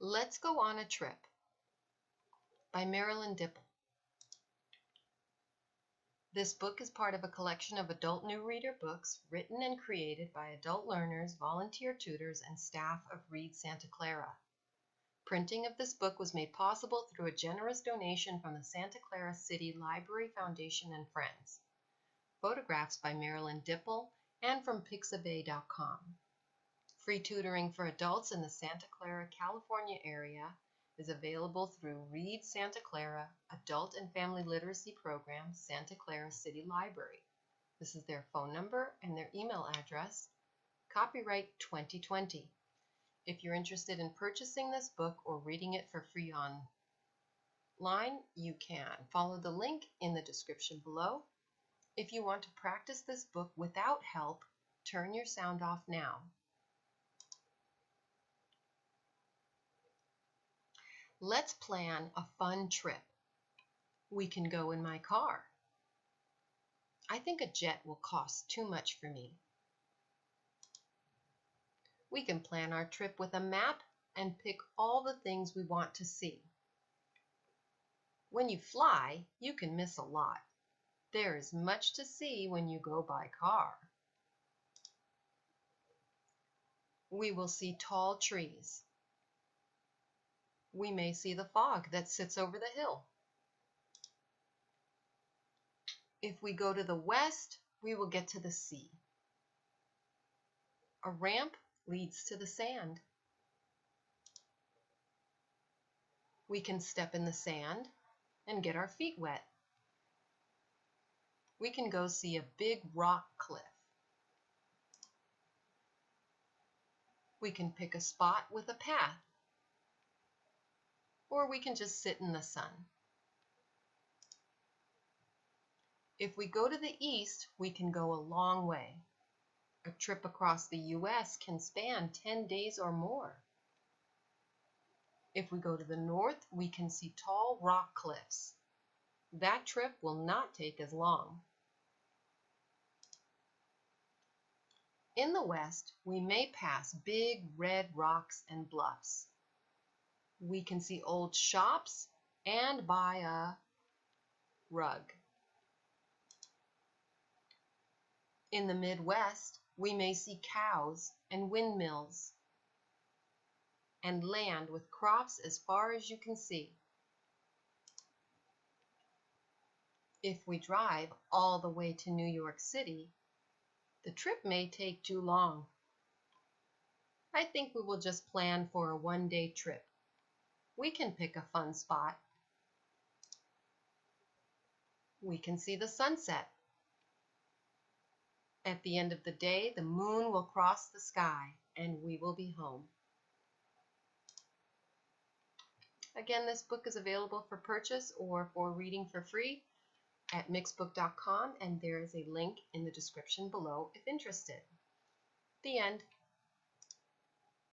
Let's Go on a Trip by Marilyn Dipple. This book is part of a collection of adult new reader books written and created by adult learners, volunteer tutors, and staff of Read Santa Clara. Printing of this book was made possible through a generous donation from the Santa Clara City Library Foundation and Friends. Photographs by Marilyn Dipple and from Pixabay.com. Free tutoring for adults in the Santa Clara, California area is available through Read Santa Clara Adult and Family Literacy Program, Santa Clara City Library. This is their phone number and their email address. Copyright 2020. If you're interested in purchasing this book or reading it for free online, you can follow the link in the description below. If you want to practice this book without help, turn your sound off now. Let's plan a fun trip. We can go in my car. I think a jet will cost too much for me. We can plan our trip with a map and pick all the things we want to see. When you fly, you can miss a lot. There is much to see when you go by car. We will see tall trees. We may see the fog that sits over the hill. If we go to the west, we will get to the sea. A ramp leads to the sand. We can step in the sand and get our feet wet. We can go see a big rock cliff. We can pick a spot with a path, or we can just sit in the sun. If we go to the east, we can go a long way. A trip across the U.S. can span 10 days or more. If we go to the north, we can see tall rock cliffs. That trip will not take as long. In the west, we may pass big red rocks and bluffs. We can see old shops and buy a rug. In the Midwest, we may see cows and windmills and land with crops as far as you can see. If we drive all the way to New York City, the trip may take too long. I think we will just plan for a one-day trip. We can pick a fun spot. We can see the sunset. At the end of the day, the moon will cross the sky and we will be home. Again, this book is available for purchase or for reading for free at mixbook.com, and there is a link in the description below if interested. The end.